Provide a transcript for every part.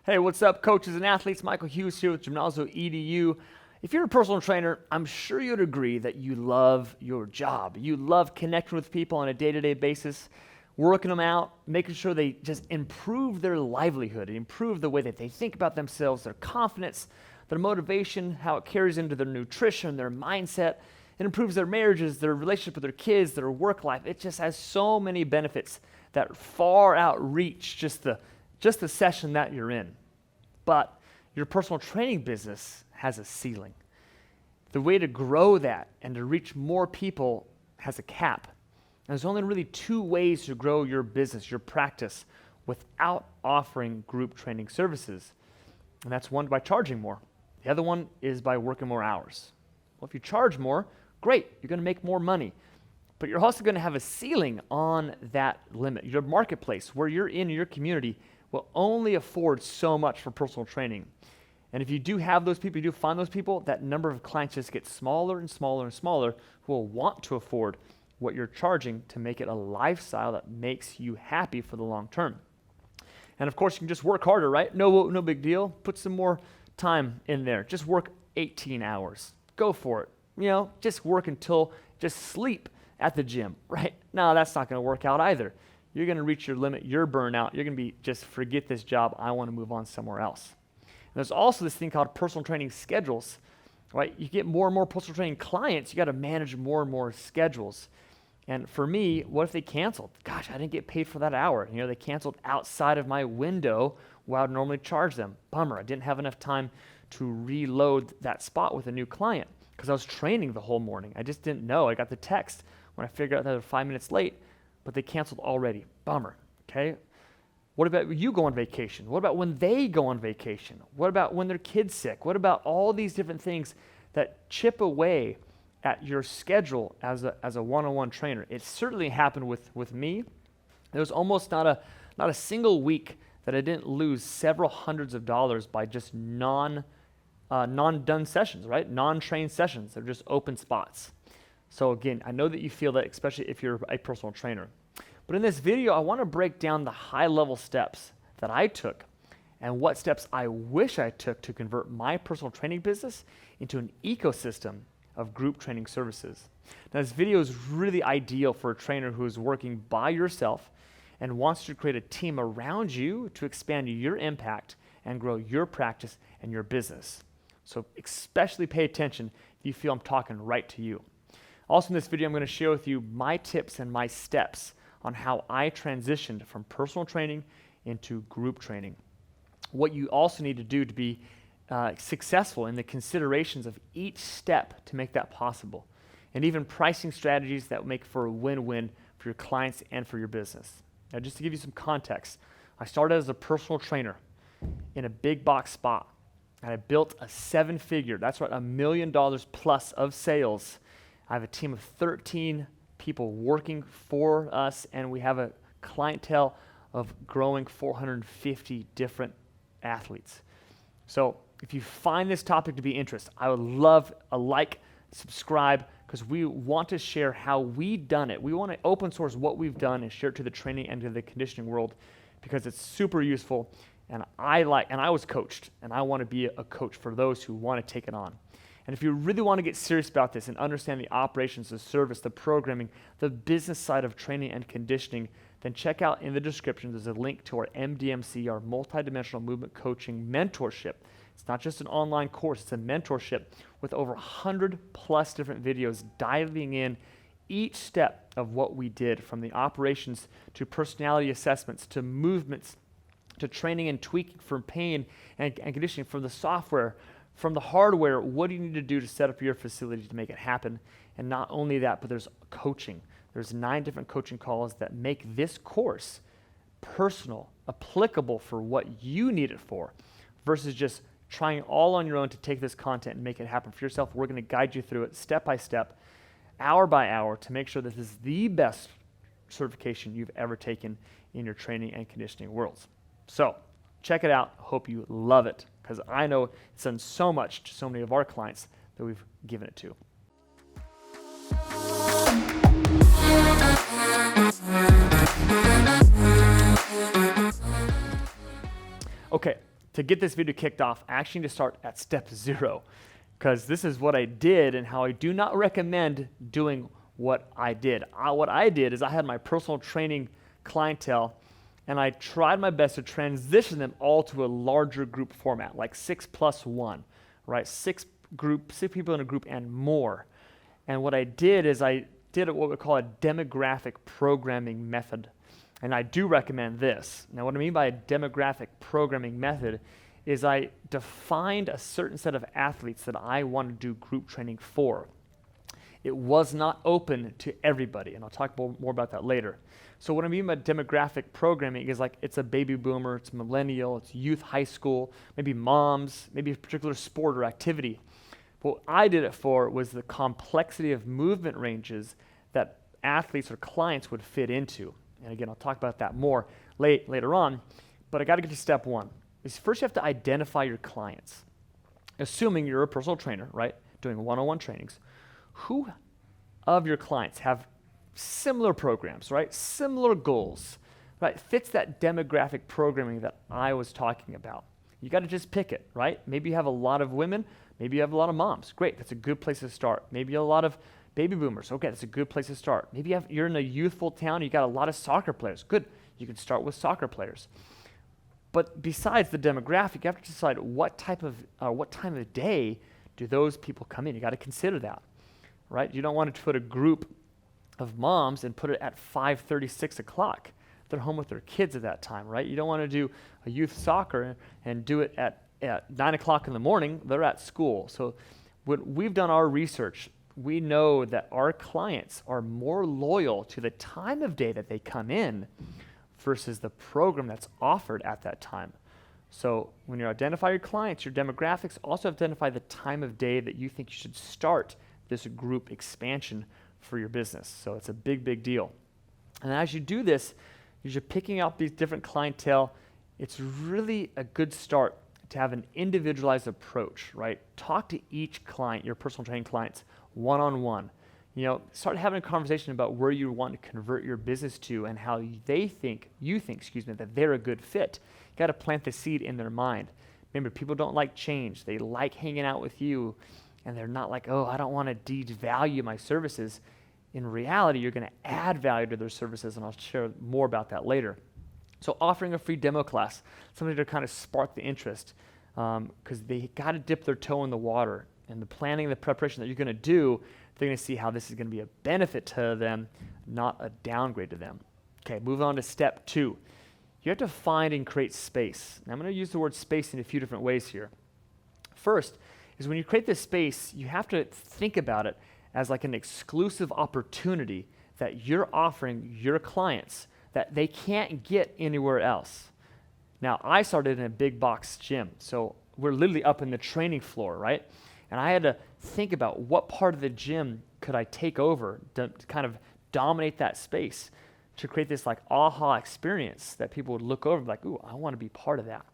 Hey, what's up, coaches and athletes? Michael Hughes here with Gymnazo EDU. If you're a personal trainer, I'm sure you'd agree that you love your job. You love connecting with people on a day-to-day basis, working them out, making sure they just improve their livelihood, improve the way that they think about themselves, their confidence, their motivation, how it carries into their nutrition, their mindset. It improves their marriages, their relationship with their kids, their work life. It just has so many benefits that far outreach just the session that you're in. But your personal training business has a ceiling. The way to grow that and to reach more people has a cap. And there's only really two ways to grow your business, your practice, without offering group training services. And that's one, by charging more. The other one is by working more hours. Well, if you charge more, great, you're going to make more money. But you're also going to have a ceiling on that limit. Your marketplace, where you're in your community, will only afford so much for personal training. And if you do have those people, you do find those people, that number of clients just gets smaller and smaller and smaller who will want to afford what you're charging to make it a lifestyle that makes you happy for the long term. And of course, you can just work harder, right? No big deal. Put some more time in there. Just work 18 hours. Go for it. Just work until, just sleep at the gym, right? No, that's not going to work out either. You're going to reach your limit, your burnout. You're going to be, just forget this job. I want to move on somewhere else. And there's also this thing called personal training schedules, right? You get more and more personal training clients. You got to manage more and more schedules. And for me, what if they canceled? Gosh, I didn't get paid for that hour. They canceled outside of my window where I'd normally charge them. Bummer. I didn't have enough time to reload that spot with a new client because I was training the whole morning. I just didn't know. I got the text when I figured out that they were 5 minutes late, but they canceled already. Bummer, okay? What about you go on vacation? What about when they go on vacation? What about when their kid's sick? What about all these different things that chip away at your schedule as a one-on-one trainer? It certainly happened with me. There was almost not a single week that I didn't lose several hundreds of dollars by just non-done sessions, right? Non-trained sessions. They're just open spots. So again, I know that you feel that, especially if you're a personal trainer. But in this video, I want to break down the high-level steps that I took and what steps I wish I took to convert my personal training business into an ecosystem of group training services. Now, this video is really ideal for a trainer who is working by yourself and wants to create a team around you to expand your impact and grow your practice and your business. So especially pay attention if you feel I'm talking right to you. Also in this video, I'm going to share with you my tips and my steps on how I transitioned from personal training into group training. What you also need to do to be successful in the considerations of each step to make that possible. And even pricing strategies that make for a win-win for your clients and for your business. Now, just to give you some context, I started as a personal trainer in a big box spot. And I built a 7-figure, that's right, $1 million plus of sales. I have a team of 13 people working for us, and we have a clientele of growing 450 different athletes. So if you find this topic to be interesting, I would love a like, subscribe, because we want to share how we've done it. We want to open source what we've done and share it to the training and to the conditioning world because it's super useful, and I was coached, and I want to be a coach for those who want to take it on. And if you really want to get serious about this and understand the operations, the service, the programming, the business side of training and conditioning, then check out in the description, there's a link to our MDMC, our multidimensional movement coaching mentorship. It's not just an online course, it's a mentorship with over 100 plus different videos diving in each step of what we did, from the operations to personality assessments to movements to training and tweaking, from pain and conditioning, from the software, from the hardware. What do you need to do to set up your facility to make it happen? And not only that, but there's coaching. There's 9 different coaching calls that make this course personal, applicable for what you need it for, versus just trying all on your own to take this content and make it happen for yourself. We're going to guide you through it step by step, hour by hour, to make sure this is the best certification you've ever taken in your training and conditioning worlds. So check it out. Hope you love it, because I know it's done so much to so many of our clients that we've given it to. Okay, to get this video kicked off, I actually need to start at step 0, because this is what I did and how I do not recommend doing what I did. What I did is I had my personal training clientele, and I tried my best to transition them all to a larger group format, like 6+1, right? 6 people in a group and more. And what I did is I did what we call a demographic programming method. And I do recommend this. Now, what I mean by a demographic programming method is I defined a certain set of athletes that I want to do group training for. It was not open to everybody, and I'll talk more about that later. So what I mean by demographic programming is like it's a baby boomer, it's millennial, it's youth high school, maybe moms, maybe a particular sport or activity. What I did it for was the complexity of movement ranges that athletes or clients would fit into. And again, I'll talk about that more later on, but I got to get to step 1. Is first you have to identify your clients. Assuming you're a personal trainer, right, doing one-on-one trainings, who of your clients have similar programs, right, similar goals, right, fits that demographic programming that I was talking about. You got to just pick it, right? Maybe you have a lot of women, maybe you have a lot of moms. Great, that's a good place to start. Maybe you have a lot of baby boomers. Okay, that's a good place to start. Maybe you're in a youthful town, you got a lot of soccer players. Good, you can start with soccer players. But besides the demographic, you have to decide what time of day do those people come in. You got to consider that, right? You don't want to put a group of moms and put it at 5:30, 6 o'clock. They're home with their kids at that time, right? You don't want to do a youth soccer and do it at 9 o'clock in the morning. They're at school. So when we've done our research, we know that our clients are more loyal to the time of day that they come in versus the program that's offered at that time. So when you identify your clients, your demographics, also identify the time of day that you think you should start this group expansion for your business. So it's a big, big deal. And as you do this, as you're picking out these different clientele, it's really a good start to have an individualized approach, right? Talk to each client, your personal training clients, one-on-one. You know, start having a conversation about where you want to convert your business to and how you think that they're a good fit. You got to plant the seed in their mind. Remember, people don't like change. They like hanging out with you, and they're not like, oh, I don't want to devalue my services. In reality, you're going to add value to their services, and I'll share more about that later. So offering a free demo class, something to kind of spark the interest, because they got to dip their toe in the water. And the planning, the preparation that you're going to do, they're going to see how this is going to be a benefit to them, not a downgrade to them. Okay, move on to step 2. You have to find and create space. Now, I'm going to use the word space in a few different ways here. First is when you create this space, you have to think about it as like an exclusive opportunity that you're offering your clients that they can't get anywhere else. Now, I started in a big box gym, so we're literally up in the training floor, right? And I had to think about what part of the gym could I take over to kind of dominate that space to create this like aha experience that people would look over and be like, ooh, I want to be part of that.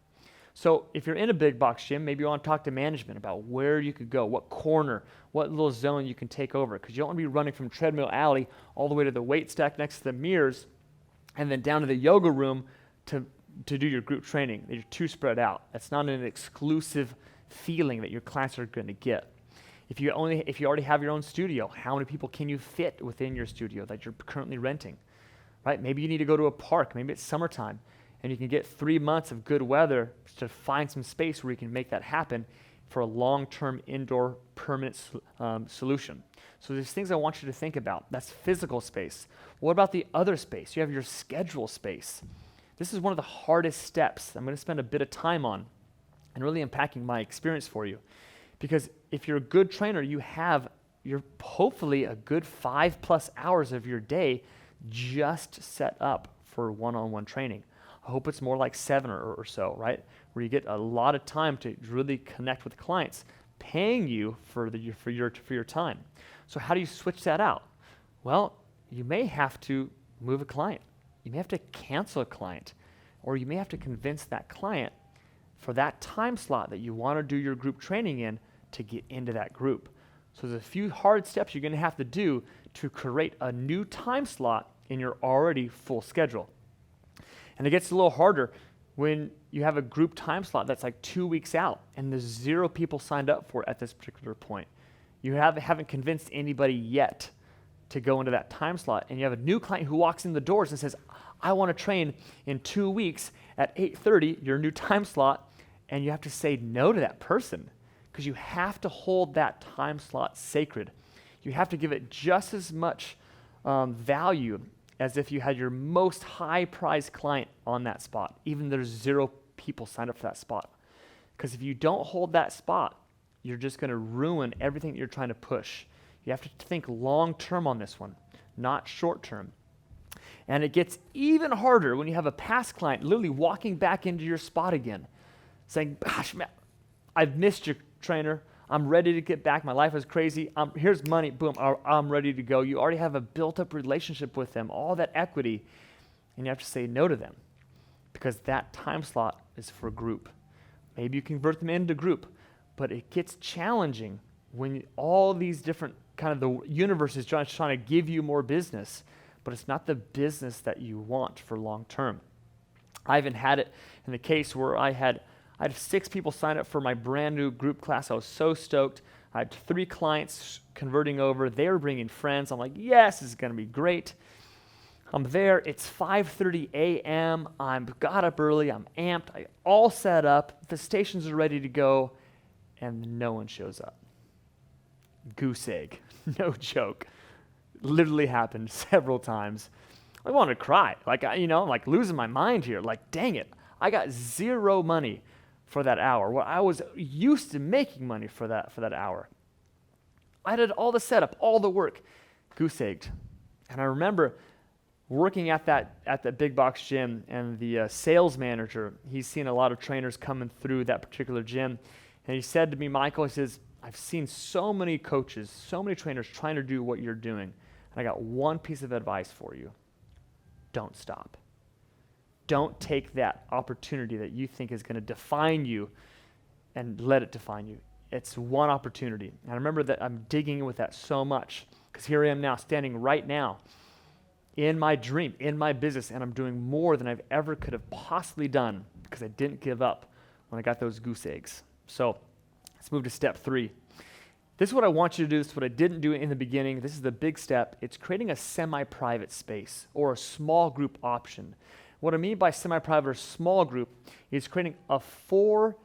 So if you're in a big box gym, maybe you want to talk to management about where you could go, what corner, what little zone you can take over, because you don't want to be running from treadmill alley all the way to the weight stack next to the mirrors and then down to the yoga room to do your group training. You're too spread out. That's not an exclusive feeling that your clients are going to get. If you already have your own studio, how many people can you fit within your studio that you're currently renting? Right? Maybe you need to go to a park. Maybe it's summertime, and you can get 3 months of good weather to find some space where you can make that happen for a long-term indoor permanent solution. So there's things I want you to think about. That's physical space. What about the other space? You have your schedule space. This is one of the hardest steps I'm going to spend a bit of time on and really unpacking my experience for you. Because if you're a good trainer, you're hopefully a good 5+ hours of your day just set up for one-on-one training. I hope it's more like 7 or so, right? Where you get a lot of time to really connect with clients, paying you for your time. So how do you switch that out? Well, you may have to move a client. You may have to cancel a client, or you may have to convince that client for that time slot that you want to do your group training in to get into that group. So there's a few hard steps you're going to have to do to create a new time slot in your already full schedule. And it gets a little harder when you have a group time slot that's like 2 weeks out and there's 0 people signed up for it at this particular point. You haven't convinced anybody yet to go into that time slot, and you have a new client who walks in the doors and says, I want to train in 2 weeks at 8:30, your new time slot, and you have to say no to that person because you have to hold that time slot sacred. You have to give it just as much value as if you had your most high-priced client on that spot, even there's 0 people signed up for that spot. Because if you don't hold that spot, you're just going to ruin everything that you're trying to push. You have to think long-term on this one, not short-term. And it gets even harder when you have a past client literally walking back into your spot again, saying, gosh, man, I've missed you, trainer. I'm ready to get back. My life is crazy. Here's money. Boom, I'm ready to go. You already have a built-up relationship with them, all that equity, and you have to say no to them because that time slot is for group. Maybe you convert them into group, but it gets challenging when all these different kind of the universe is trying to give you more business, but it's not the business that you want for long term. I even had it in the case where I had 6 people sign up for my brand new group class. I was so stoked. I had 3 clients converting over. They were bringing friends. I'm like, yes, this is going to be great. I'm there. It's 5:30 a.m. I'm got up early. I'm amped. I all set up. The stations are ready to go, and no one shows up. Goose egg. No joke. Literally happened several times. I wanted to cry. I'm like losing my mind here. Like, dang it. I got 0 money for that hour. Well, I was used to making money for that hour. I did all the setup, all the work. Goose egged. And I remember working at that big box gym, and the sales manager, he's seen a lot of trainers coming through that particular gym. And he said to me, Michael, he says, I've seen so many coaches, so many trainers trying to do what you're doing. And I got one piece of advice for you. Don't stop. Don't take that opportunity that you think is going to define you and let it define you. It's one opportunity. And I remember that I'm digging in with that so much because here I am now, standing right now in my dream, in my business, and I'm doing more than I've ever could have possibly done because I didn't give up when I got those goose eggs. So let's move to step 3. This is what I want you to do. This is what I didn't do in the beginning. This is the big step. It's creating a semi-private space or a small group option. What I mean by semi-private or small group is creating a 4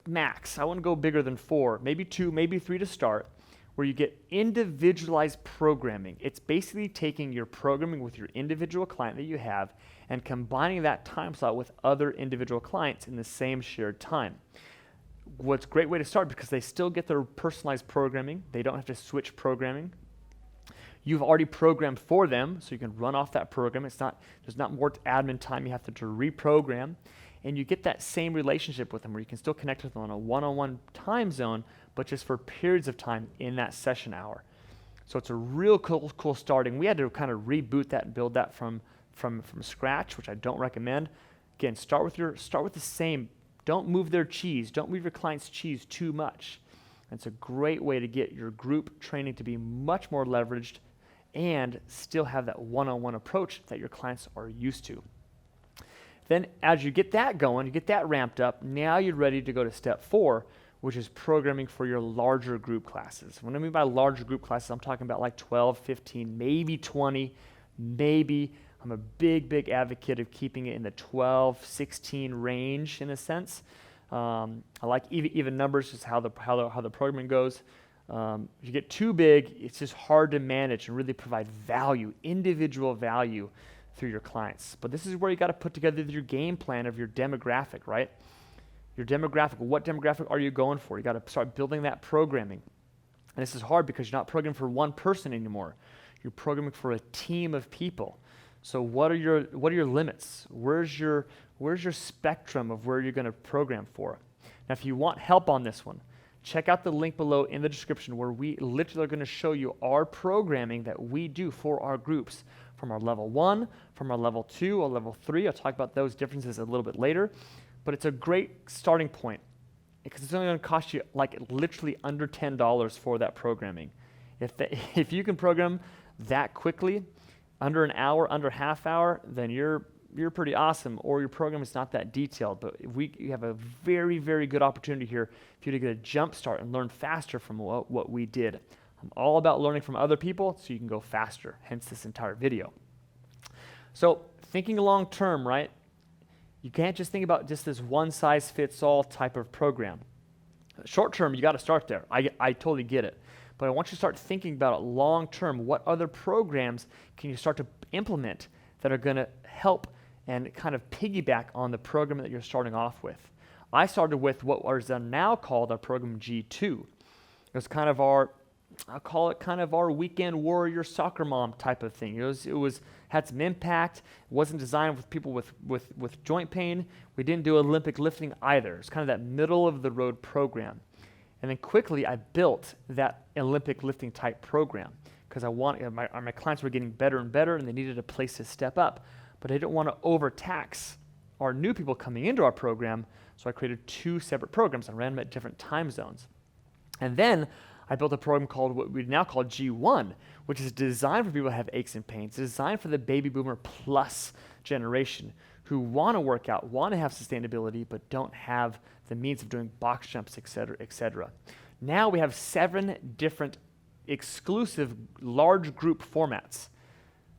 max. I wouldn't go bigger than 4, maybe 2, maybe 3 to start, where you get individualized programming. It's basically taking your programming with your individual client that you have and combining that time slot with other individual clients in the same shared time. What's a great way to start because they still get their personalized programming. They don't have to switch programming. You've already programmed for them, so you can run off that program. There's not more admin time you have to reprogram. And you get that same relationship with them where you can still connect with them on a one-on-one time zone, but just for periods of time in that session hour. So it's a real cool starting. We had to kind of reboot that and build that from scratch, which I don't recommend. Again, start with the same. Don't move their cheese. Don't move your client's cheese too much. It's a great way to get your group training to be much more leveraged and still have that one-on-one approach that your clients are used to. Then as you get that going, you get that ramped up, now you're ready to go to step 4, which is programming for your larger group classes. When I mean by larger group classes, I'm talking about like 12, 15, maybe 20, maybe. I'm a big advocate of keeping it in the 12, 16 range in a sense. I like even numbers, just how the programming goes. If you get too big, it's just hard to manage and really provide value, individual value through your clients. But this is where you got to put together your game plan of your demographic, right? Your demographic, what demographic are you going for? You got to start building that programming. And this is hard because you're not programming for one person anymore. You're programming for a team of people. So what are your limits? Where's your spectrum of where you're going to program for? Now, if you want help on this one, check out the link below in the description where we literally are going to show you our programming that we do for our groups from our level 1, from our level 2, or level 3. I'll talk about those differences a little bit later, but it's a great starting point because it's only going to cost you like literally under $10 for that programming. If you can program that quickly, under an hour, under half hour, then you're you're pretty awesome, or your program is not that detailed, but you have a very, very good opportunity here for you to get a jump start and learn faster from what we did. I'm all about learning from other people so you can go faster, hence this entire video. So thinking long term, right? You can't just think about just this one-size-fits-all type of program. Short term, you got to start there. I totally get it. But I want you to start thinking about it long term. What other programs can you start to implement that are going to help and kind of piggyback on the program that you're starting off with? I started with what is now called our program G2. It was kind of I'll call it kind of our weekend warrior soccer mom type of thing. It had some impact. It wasn't designed with people with joint pain. We didn't do Olympic lifting either. It's kind of that middle of the road program. And then quickly I built that Olympic lifting type program because my clients were getting better and better and they needed a place to step up. But I didn't want to overtax our new people coming into our program, so I created 2 separate programs. I ran them at different time zones. And then I built a program called what we now call G1, which is designed for people who have aches and pains. It's designed for the baby boomer plus generation who want to work out, want to have sustainability, but don't have the means of doing box jumps, et cetera, et cetera. Now we have 7 different exclusive large group formats.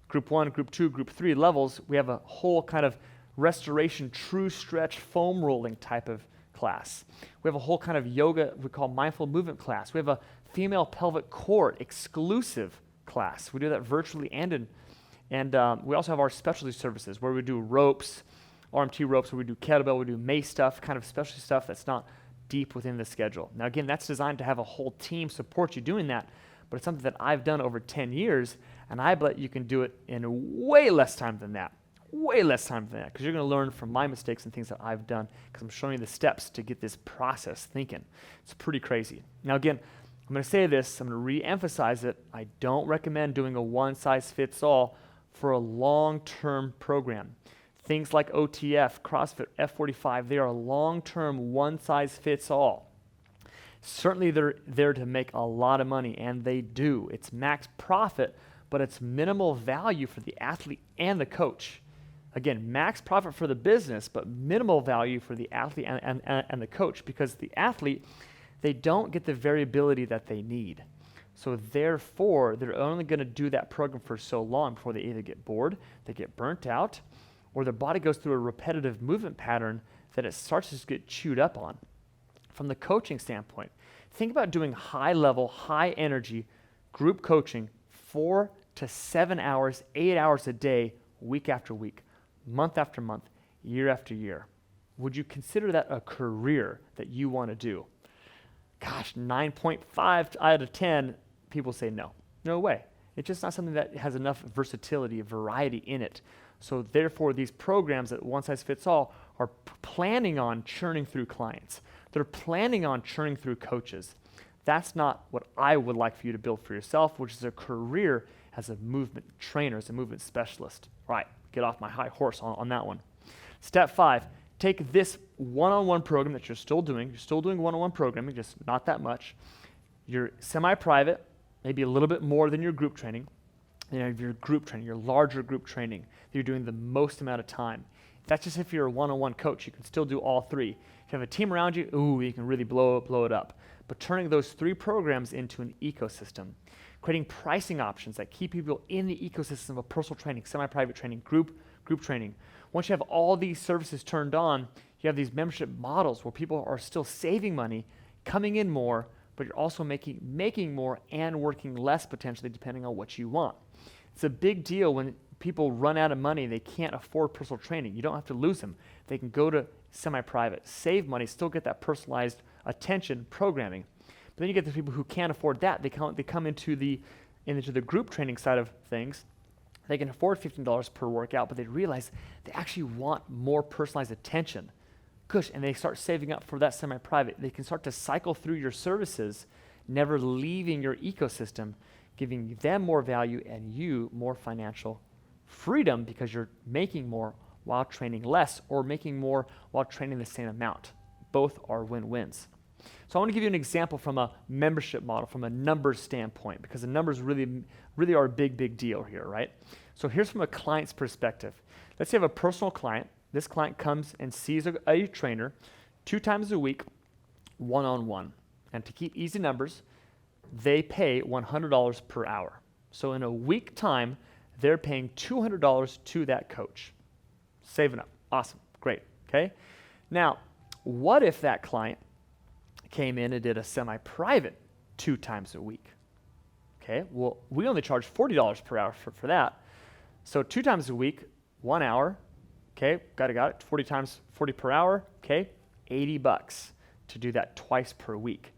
Group 1, Group 2, Group 3 levels. We have a whole kind of restoration, true stretch, foam rolling type of class. We have a whole kind of yoga we call mindful movement class. We have a female pelvic core exclusive class. We do that virtually and we also have our specialty services where we do ropes, RMT ropes, where we do kettlebell, we do mace stuff, kind of specialty stuff that's not deep within the schedule. Now again, that's designed to have a whole team support you doing that, but it's something that I've done over 10 years, and I bet you can do it in way less time than that. Way less time than that, because you're going to learn from my mistakes and things that I've done, because I'm showing you the steps to get this process thinking. It's pretty crazy. Now again, I'm going to say this, I'm going to re-emphasize it. I don't recommend doing a one-size-fits-all for a long-term program. Things like OTF, CrossFit, F45, they are long-term one-size-fits-all. Certainly they're there to make a lot of money, and they do. It's max profit, but it's minimal value for the athlete and the coach. Again, max profit for the business, but minimal value for the athlete and the coach, because the athlete, they don't get the variability that they need. So therefore, they're only going to do that program for so long before they either get bored, they get burnt out, or their body goes through a repetitive movement pattern that it starts to get chewed up on. From the coaching standpoint, think about doing high-level, high-energy group coaching 4 to 7 hours, 8 hours a day, week after week, month after month, year after year. Would you consider that a career that you want to do? Gosh, 9.5 out of 10 people say no. No way. It's just not something that has enough versatility, variety in it. So therefore, these programs that one size fits all are planning on churning through clients. They're planning on churning through coaches. That's not what I would like for you to build for yourself, which is a career as a movement trainer, as a movement specialist. All right, get off my high horse on that one. Step 5, take this one-on-one program that you're still doing. You're still doing one-on-one programming, just not that much. You're semi-private, maybe a little bit more than your group training. You know, your group training, your larger group training that you're doing the most amount of time. That's just if you're a one-on-one coach. You can still do all 3. If you have a team around you, you can really blow it up. But turning those 3 programs into an ecosystem, creating pricing options that keep people in the ecosystem of personal training, semi-private training, group training. Once you have all these services turned on, you have these membership models where people are still saving money, coming in more, but you're also making more and working less potentially depending on what you want. It's a big deal when people run out of money, they can't afford personal training. You don't have to lose them. They can go to semi-private, save money, still get that personalized attention programming. But then you get the people who can't afford that. They come into the group training side of things. They can afford $15 per workout, but they realize they actually want more personalized attention. Gosh, and they start saving up for that semi-private. They can start to cycle through your services, never leaving your ecosystem, giving them more value and you more financial freedom because you're making more while training less or making more while training the same amount. Both are win-wins. So I want to give you an example from a membership model, from a numbers standpoint, because the numbers really are a big deal here, right? So here's from a client's perspective. Let's say you have a personal client. This client comes and sees a trainer 2 times a week, one-on-one. And to keep easy numbers, they pay $100 per hour. So in a week time, they're paying $200 to that coach. Saving up. Awesome. Great. Okay. Now, what if that client came in and did a semi-private 2 times a week? Okay. Well, we only charge $40 per hour for that. So 2 times a week, 1 hour. Okay. Got it. 40 times 40 per hour. Okay. $80 to do that twice per week.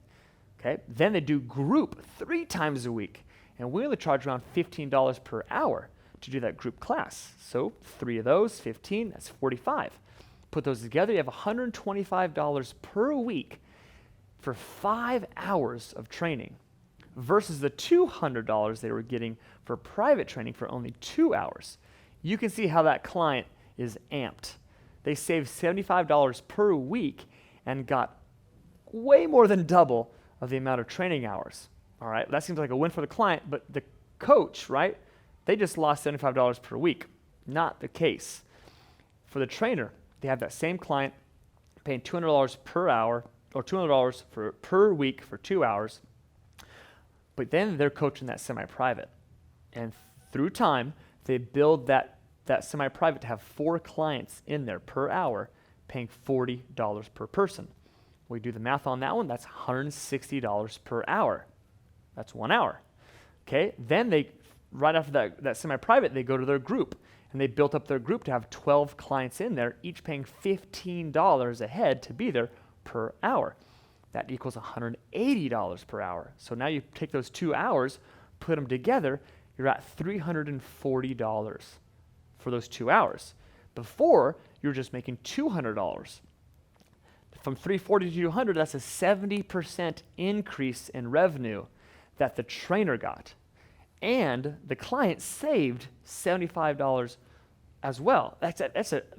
Okay. Then they do group 3 times a week. And we only charge around $15 per hour to do that group class. So 3 of those, 15, that's 45. Put those together, you have $125 per week for 5 hours of training versus the $200 they were getting for private training for only 2 hours. You can see how that client is amped. They saved $75 per week and got way more than double of the amount of training hours. All right, that seems like a win for the client, but the coach, right, they just lost $75 per week. Not the case. For the trainer, they have that same client paying $200 per hour or $200 per week for 2 hours, but then they're coaching that semi-private. And through time, they build that semi-private to have 4 clients in there per hour, paying $40 per person. We do the math on that one, that's $160 per hour. That's 1 hour. Okay, then they, right after that semi-private, they go to their group, and they built up their group to have 12 clients in there, each paying $15 a head to be there per hour. That equals $180 per hour. So now you take those 2 hours, put them together, you're at $340 for those 2 hours. Before, you were just making $200. From $340 to $200, that's a 70% increase in revenue that the trainer got. And the client saved $75 as well.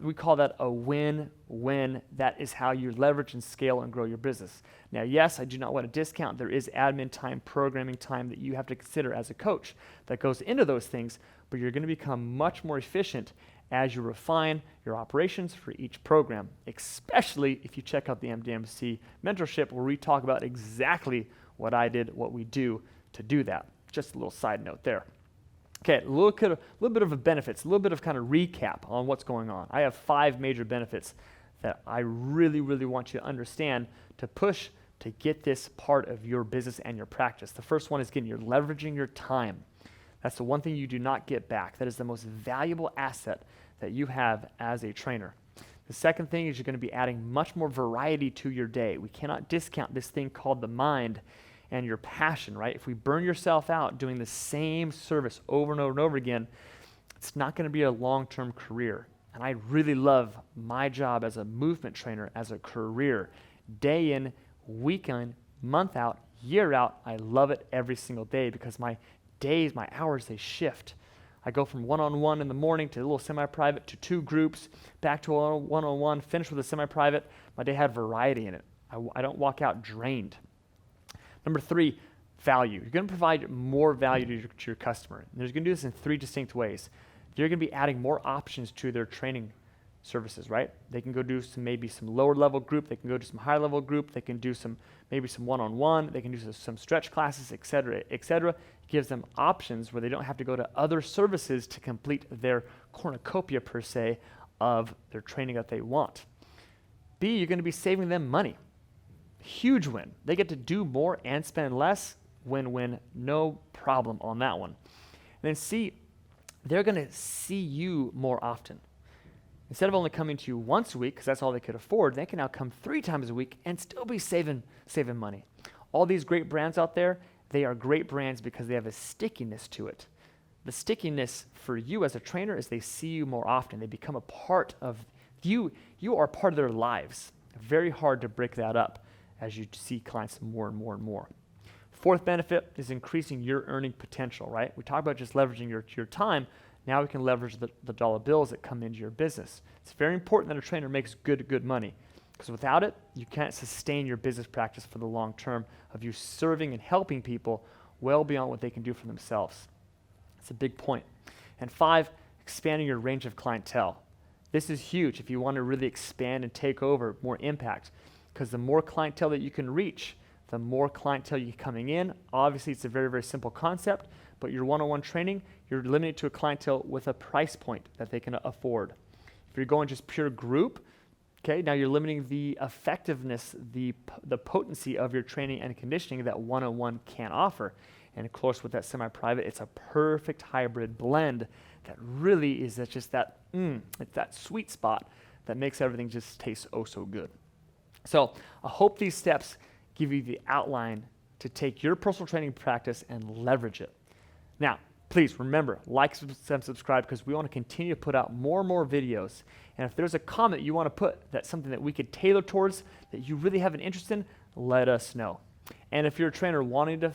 We call that a win-win. That is how you leverage and scale and grow your business. Now, yes, I do not want to discount. There is admin time, programming time that you have to consider as a coach that goes into those things, but you're going to become much more efficient as you refine your operations for each program, especially if you check out the MDMC mentorship where we talk about exactly what I did, what we do to do that. Just a little side note there. Okay, a little bit of a benefits, a little bit of kind of recap on what's going on. I have 5 major benefits that I really, really want you to understand to push to get this part of your business and your practice. The first one is you're leveraging your time. That's the one thing you do not get back. That is the most valuable asset that you have as a trainer. The second thing is you're going to be adding much more variety to your day. We cannot discount this thing called the mind and your passion, right? If we burn yourself out doing the same service over and over and over again, it's not going to be a long-term career. And I really love my job as a movement trainer as a career. Day in, week in, month out, year out, I love it every single day because my days, my hours, they shift. I go from one-on-one in the morning to a little semi-private to 2 groups, back to a one-on-one, finish with a semi-private. My day had variety in it. I don't walk out drained. Number 3, value. You're going to provide more value to your customer. And you're going to do this in 3 distinct ways. You're going to be adding more options to their training services, right? They can go do maybe some lower level group. They can go to some higher level group. They can do maybe some one-on-one. They can do some stretch classes, et cetera, et cetera. It gives them options where they don't have to go to other services to complete their cornucopia, per se, of their training that they want. B, you're going to be saving them money. Huge win. They get to do more and spend less. Win-win, no problem on that one. And then C, they're going to see you more often. Instead of only coming to you once a week, because that's all they could afford, they can now come 3 times a week and still be saving money. All these great brands out there, they are great brands because they have a stickiness to it. The stickiness for you as a trainer is they see you more often. They become a part of you. You are part of their lives. Very hard to break that up as you see clients more and more and more. 4th benefit is increasing your earning potential, right? We talk about just leveraging your time. Now we can leverage the dollar bills that come into your business. It's very important that a trainer makes good money because without it, you can't sustain your business practice for the long term of you serving and helping people well beyond what they can do for themselves. It's a big point. And 5, expanding your range of clientele. This is huge if you want to really expand and take over more impact, because the more clientele that you can reach, the more clientele you're coming in. Obviously, it's a very, very simple concept, but your one-on-one training, you're limited to a clientele with a price point that they can afford. If you're going just pure group, okay, now you're limiting the effectiveness, the potency of your training and conditioning that one-on-one can offer. And of course, with that semi-private, it's a perfect hybrid blend that really is it's that sweet spot that makes everything just taste oh so good. So I hope these steps give you the outline to take your personal training practice and leverage it. Now, please remember, like and subscribe, because we want to continue to put out more and more videos. And if there's a comment you want to put that's something that we could tailor towards that you really have an interest in, let us know. And if you're a trainer wanting to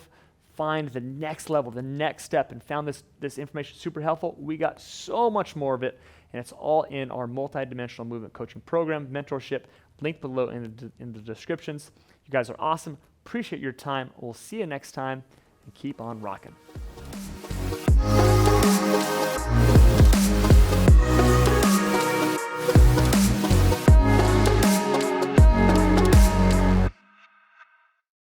find the next level, the next step, and found this information super helpful, we got so much more of it, and it's all in our multidimensional movement coaching program, mentorship, link below in the descriptions. You guys are awesome. Appreciate your time. We'll see you next time, and keep on rocking.